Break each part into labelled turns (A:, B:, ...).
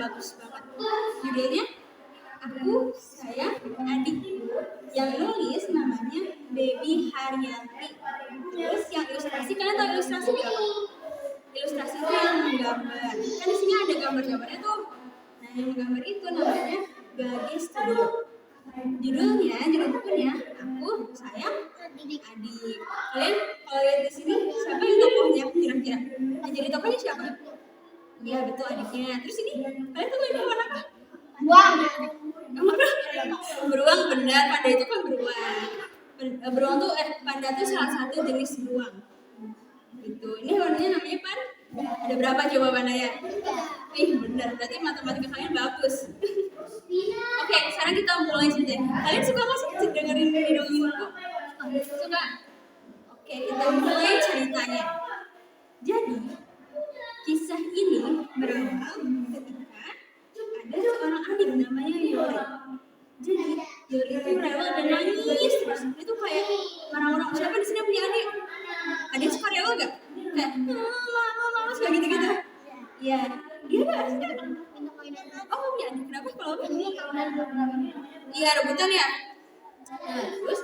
A: bagus banget. Judulnya Aku Sayang Adikku. Yang nulis namanya Baby Haryanti. Terus yang ilustrasi, kalian tahu ilustrasi nggak? Ilustrasi itu yang menggambar. Kan di sini ada gambar-gambarnya tuh. Nah, yang menggambar itu namanya Gage Studio. Judul bukunya Aku Sayang Adik. Kalian kalau lihat di sini siapa yang tokohnya kira-kira? Yang jadi tokohnya siapa? Iya betul, adiknya. Terus ini kalian tahu ini warna apa? Beruang, benar. Panda itu kan beruang. Beruang tuh panda tuh salah satu jenis beruang. Gitu. Ini warnanya namanya panda. Ada berapa coba pandanya? Benar. Berarti matematika kalian bagus. Oke, sekarang kita mulai cerita. Kalian suka nggak sih dengerin dongeng buku? Suka? Oke, kita mulai ceritanya. Jadi, kisah ini berawal ketika ada seorang adik namanya Yori. Jadi, Yori itu rewel dan nangis terus. Itu kayak orang-orang, siapa di sini punya adik? Adik suka rewel nggak? Kayak, mama, suka gitu-gitu. Iya, dia nggak sih? Oh, punya adik. Kenapa kalau apa? Iya, rebutan ya? Nah, terus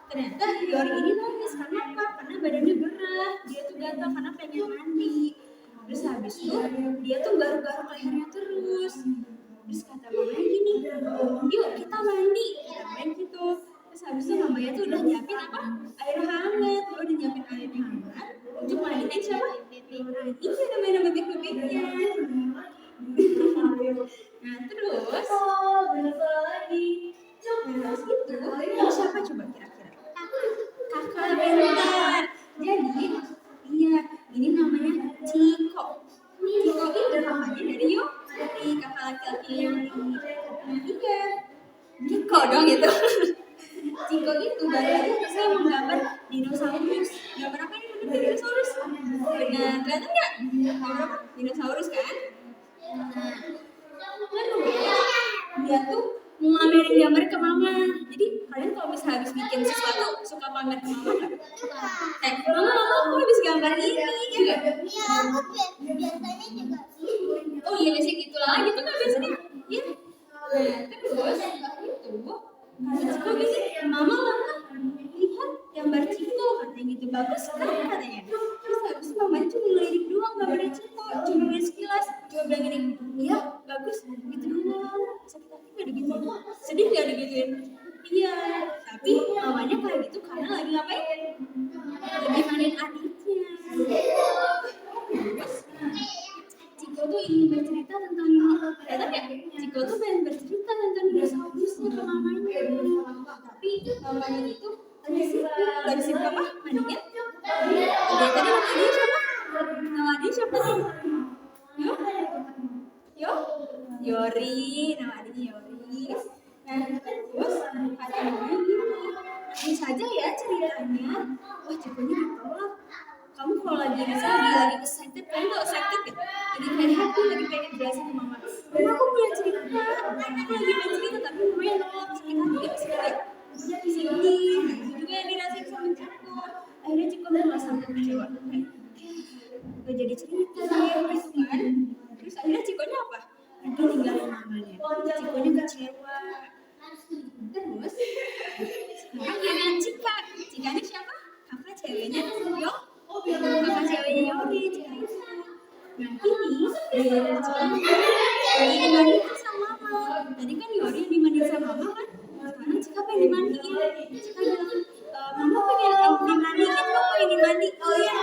A: ternyata Yori ini nangis karena apa? Karena badannya gerah, dia tuh gatal karena pengen mandi. Terus habis itu dia tuh garuk-garuk lehernya terus. Terus kata mamanya gini, yuk kita mandi, main gitu. Terus habis itu mamanya tuh udah nyiapin apa? Air hangat, udah nyiapin air hangat untuk mandiin siapa? Ini namanya bebek-bebeknya. Nah terus itu siapa coba kira-kira? Kakak bentar. Jadi ini namanya Ciko. Ciko itu namanya dari kakak laki-laki yang iya Ciko dong itu. Ciko itu badannya bisa menggambar dinosaurus. Gambar apa ini? Dinosaurus. Benar, kelihatan nggak? Gambar apa? Dinosaurus kan? Dia tuh mau ngamerin gambar ke mama. Jadi kalian kalau bisa habis bikin sesuatu suka pamer ke mama nggak? Mama aku habis gambar ini, ya nggak?
B: Iya, aku biasanya juga.
A: Oh iya biasanya gitu lah, gitu kan biasanya. Iya. Terus itu Ciko gini, mama lihat gambar Ciko katanya gitu, bagus kan katanya. Terus habis itu mamanya cuma ngelirik doang gambarnya Ciko, cuma ngelirik sekilas, cuma bilang gini, iya bagus gitu doang. Sakit hati nggak digituin, sedih nggak digituin. Iya, tapi mamanya kayak gitu karena lagi ngapain? Lagi mandiin adiknya. Terus Ciko tuh ingin bercerita tentang kelihatan ya? Ciko tuh pengen bercerita tentang dinosaurusnya ke mamanya. Tapi mamanya itu lagi sibuk apa? Mandiin? Dia tadi namanya siapa? Nama dia siapa nih? Yori, nama adiknya Yori. Nah, terus kata mamanya gini, nanti saja ya ceritanya. Wah, Cikonya ditolak. Kamu kalau lagi lagi excited, kalian tau excited ya? Jadi kayak happy, lagi pengen jelasin ke mama. Mama aku punya cerita, aku lagi pengen cerita tapi mamanya nolak, sakit hati dia pasti kayak udah sedih. Nah itu juga yang dirasain sama Ciko. Akhirnya Ciko malah sampai kecewa. Gak jadi cerita dia, gitu kan? Terus akhirnya Cikonya apa? Pergi ninggalin mamanya. Cikonya kecewa. Terus sekarang giliran Cika. Cika ini siapa? Kakak ceweknya kakak ceweknya Yori cerita. Nah ini giliran Cika lagi dimandiin sama mama. Tadi kan Yori dimandiin sama mama kan? Sekarang Cika pengen dimandiin. Cika bilang, mama pengen dimandiin, kok pengen dimandi? Oh iya.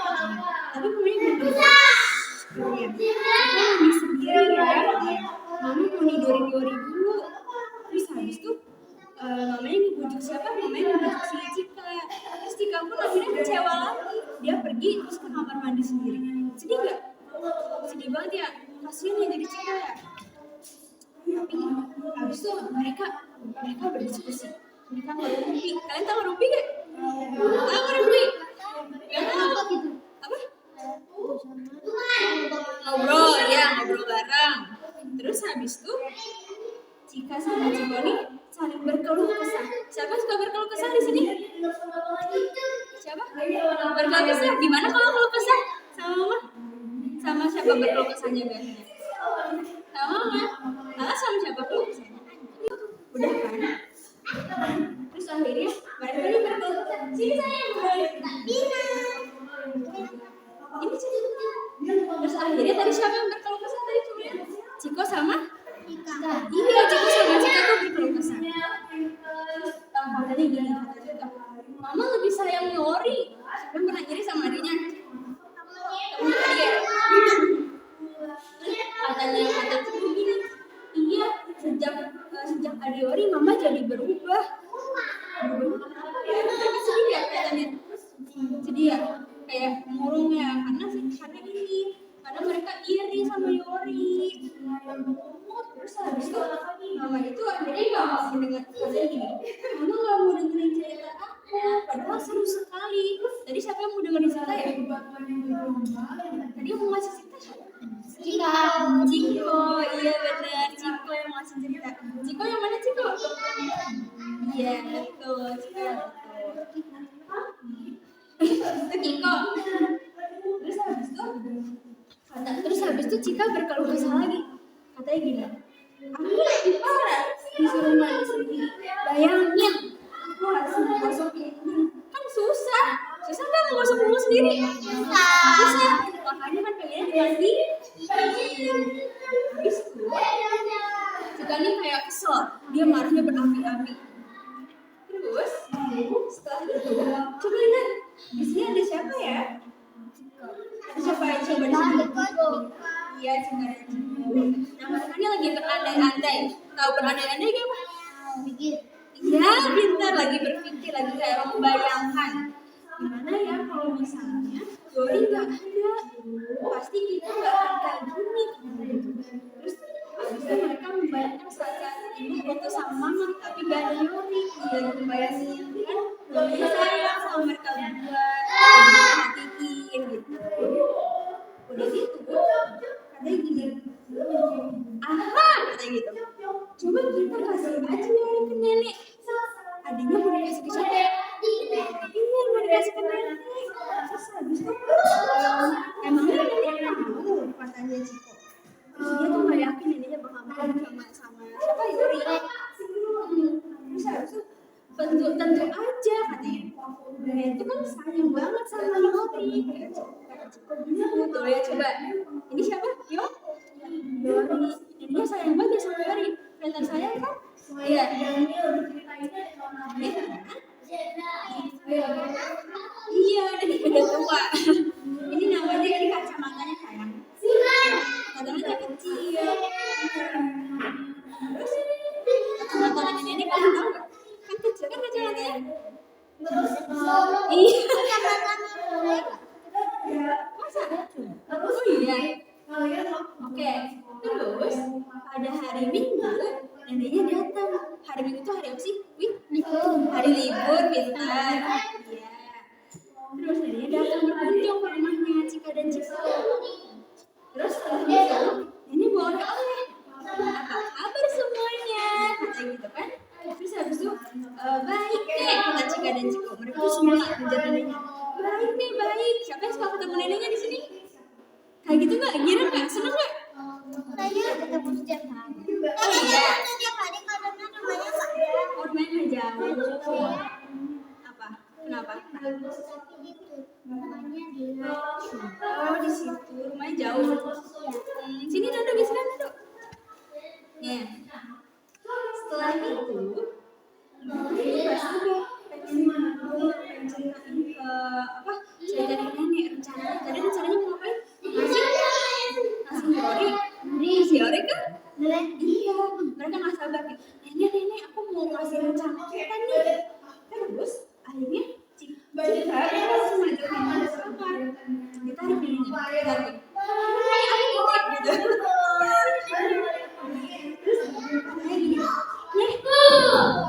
A: Tapi mamanya belum bisa. Cika mandi sendiri ya. Mama mau nidurin Yori dulu. Terus habis itu mamanya ngebujuk siapa? Mamanya ngebujuk si Cika. Terus Cika pun akhirnya kecewa lagi. Dia pergi terus ke kamar mandi sendiri. Sedih gak? Sedih banget ya. Kasian ya jadi Cika ya. Tapi habis itu mereka berdiskusi. Mereka ngerumpi. Kalian tahu ngerumpi gak? Tahu ngerumpi? Gak tahu apa gitu? Apa? Ngobrol bareng. Terus habis itu Cika sama Ciko nih saling berkeluh kesah. Siapa suka berkeluh kesah di sini? Siapa? Berkeluh kesah. Gimana kalau keluh kesah sama mama? Sama siapa berkeluh kesahnya biasanya? sama mama. Alas sama siapa peluk kesana? Udah kan? Terus akhirnya mereka ini berkeluh kesah. Sini sayang, ini sini. Terus akhirnya tadi siapa yang berkeluh kesah tadi cuma Ciko sama
B: Ika.
A: iya, Ciko sama Cika tuh berkeluh kesah. Terus katanya gini, mama lebih sayang Yori. Siapa yang pernah iri sama adiknya? Kamu dia. Katanya Ciko gini, iya sejak ada Yori mama jadi berubah. Mereka sedih ya katanya, sedih ya, kayak murung ya karena mereka iri sama Yori. Terus habis itu mama itu akhirnya nggak mau mendengar katanya gini, mama nggak mau dengerin cerita aku, padahal seru sekali. Tadi siapa yang mau dengerin cerita ya? Tadi yang mau ngasih cerita siapa? Ciko, iya benar, Ciko yang mau ngasih cerita. Ciko yang mana Ciko? Iya betul, Ciko. Ciko. Terus habis itu Cika berkeluh kesah lagi. Katanya gini, aku lagi parah disuruh mandi sendiri. Bayangin, aku harus ngosok ini. Kan susah kan ngosok bulu sendiri. Susah. Makanya kan pengennya dimandiin. Habis itu, Cika ini kayak kesel. Dia marahnya berapi-api. Terus, setelah itu, coba lihat. Di sini ada siapa ya? Ada siapa yang coba di sini? Iya, Cika dan Ciko. Nah, mereka ini lagi berandai-andai. Tahu berandai-andai gak, Pak? Iya, pintar, lagi berpikir, lagi kayak membayangkan. Gimana ya kalau misalnya Yori nggak ada? Pasti kita nggak akan kayak gini. Terus, habis itu mereka membayangkan saat ini foto sama mama, tapi nggak ada Yori. Dia membayangin kan, Yori sayang sama mereka berdua, perhatiin gitu. Udah gitu, katanya gini, aha, katanya gitu. Coba kita kasih aja Yori ke nenek. Adiknya mau dikasih ke siapa? Iya, mau dikasih ke nenek. Terus habis itu, emangnya neneknya mau, katanya Ciko. Terus dia tuh nggak yakin neneknya bakal mau sama siapa Yori. Terus habis itu, tentu aja katanya. Nenek itu kan sayang banget sama Yori. Kata Ciko gitu. Tuh ya coba. Ini siapa? Yori. Neneknya sayang banget sama Yori. Kelihatan sayang kan? Iya. Iya, dari udah tua. Ini namanya ini kacamatanya sayang. Kacamatanya kecil. Terus kacamata ini kan tahu nggak? Kan kecil kan kacamatanya. Iya. Masa? Oh iya. Oke. Terus pada hari Minggu neneknya datang. Hari Minggu itu hari apa sih? Hari libur, pintar. Iya. Terus neneknya datang berkunjung ke rumahnya Cika dan Ciko. Terus setelah itu, nenek bawa oleh-oleh. Apa kabar semuanya? Kata gitu kan. Terus habis itu, baik deh, kata Cika dan Ciko. Mereka tuh semua ngejar neneknya. Baik deh, baik. Siapa yang suka ketemu neneknya di sini? Kayak gitu nggak? Girang nggak? Seneng nggak?
B: Saya ketemu setiap hari.
A: Oh iya.
B: Setiap hari karena rumahnya nggak ada.
A: Oh, rumahnya jauh. Apa? Kenapa?
B: Tapi gitu, rumahnya di
A: Oh, di situ. Rumahnya jauh. Sini duduk, di sini duduk. Nih. Setelah itu, ini pasti udah pengen ceritain ke apa? Ceritain nenek rencananya. Tadi rencananya mau ngapain? Ngasih Yori. Ngasih Yori kan? Iya. Mereka nggak sabar nih. Nenek, aku mau ngasih rencana kita nih. Terus akhirnya Cika langsung ngajak mama ke kamar. Ditarik neneknya. Ditarik. Aku gitu. Terus katanya gini, Nek,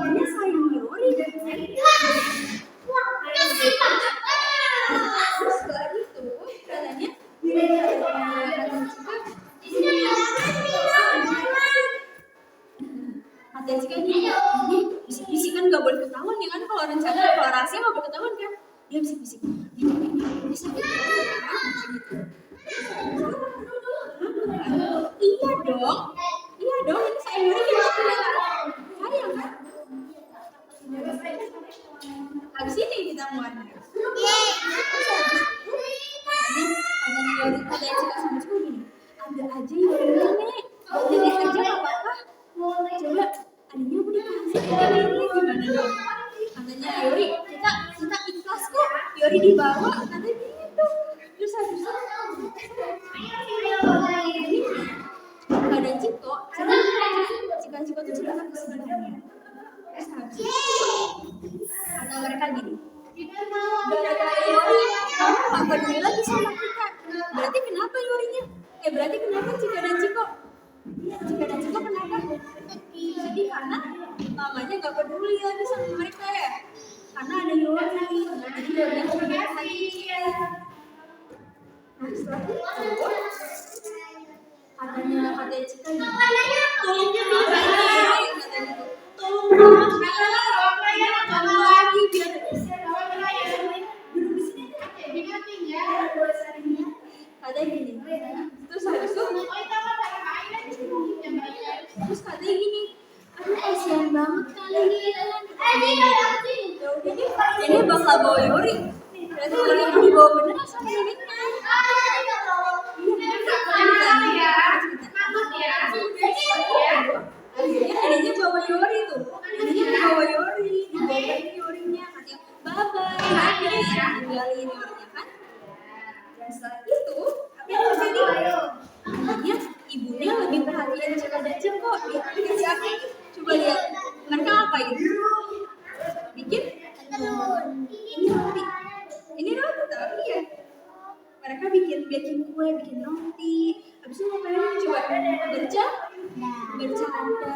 A: ini sayang Yori dan terus setelah itu katanya kata Cika gini, ini bisik-bisik kan gak boleh ketahuan ya kan, kalau rencana, kalau rahasia gak boleh ketahuan kan. Dia bisik-bisik, bisa gitu. Iya dong, habis itu kata mereka gini, gara-gara Yori kamu gak peduli lagi sama kita. Berarti kenapa Yorinya? Berarti kenapa Cika dan Ciko? Cika dan Ciko kenapa? Jadi karena mamanya gak peduli lagi sama mereka ya. Karena ada Yori. Jadi Yori yang punya hati. Nah setelah itu katanya Cika gitu, tolong katanya tuh, tolong lagi biar duduk di sini katanya gini. Terus habis itu katanya gini, aduh kasihan banget kalian. Ya udah deh, ini bakal bawa Yori. Berarti Yori mau dibawa beneran sama neneknya. Akhirnya adanya bawa Yori tuh, adanya bawa Yori, dibawain Yorinya, katanya bye bye, tinggalin Yorinya kan. Dan setelah itu apa yang terjadi? Akhirnya ibunya lebih perhatian Cika dan Ciko di aplikasi apa? Coba lihat, mereka ngapain? Bikin ini roti tapi ya. Mereka bikin kue, bikin roti. Habis itu ngapain? Coba bercanda, bercerita.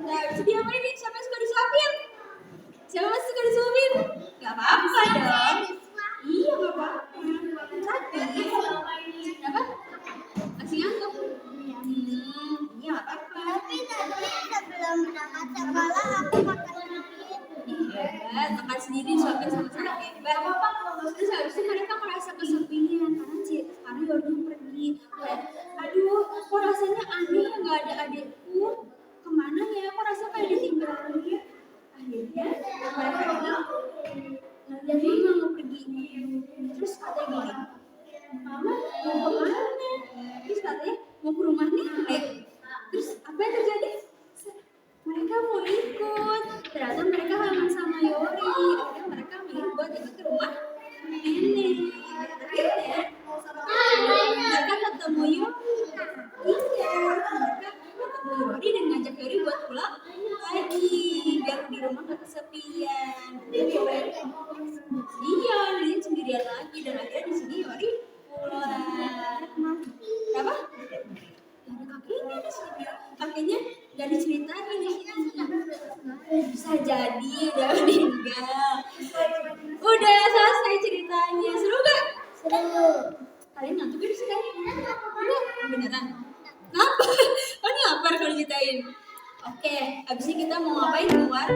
A: Habis itu diapain nih? Siapa yang suka disuapin? Siapa masih suka disuapin? Gak apa-apa dong. Iya gak apa-apa. Tapi apa? Masih ngantuk? Iya gak apa-apa.
B: Tapi tadi sebelum berangkat sekolah aku makan sedikit.
A: Hebat, makan sendiri suapin sama-sama hebat. Terus habis itu mereka merasa kesepian karena Yorinya pergi. Aduh, kok rasanya aneh ya nggak ada adikku. Kemana ya? Kok rasa kayak ditinggalin ya? Akhirnya mereka bilang, jadi mama mau pergi. Terus katanya gini, mama mau kemana? Terus katanya mau ke rumah nenek. Terus apa yang terjadi? Mereka mau ikut. Ternyata mereka kangen sama Yori. Akhirnya mereka milih buat ikut ke rumah nenek. Akhirnya mereka ketemu Yori. Iya, mereka ketemu Yori dan ngajak Yori buat pulang lagi biar di rumah gak kesepian. Iya, dia sendirian lagi dan akhirnya di sini Yori pulang. Apa? Ada kakeknya di sini. Kakeknya gak diceritain di sini. Bisa jadi udah meninggal. Udah selesai ceritanya. Seru gak?
B: Seru.
A: Kalian ngantuk di sini? Udah beneran. Ngapa? Oh ini lapar kalau ceritain. Oke, abis ini kita mau ngapain keluar?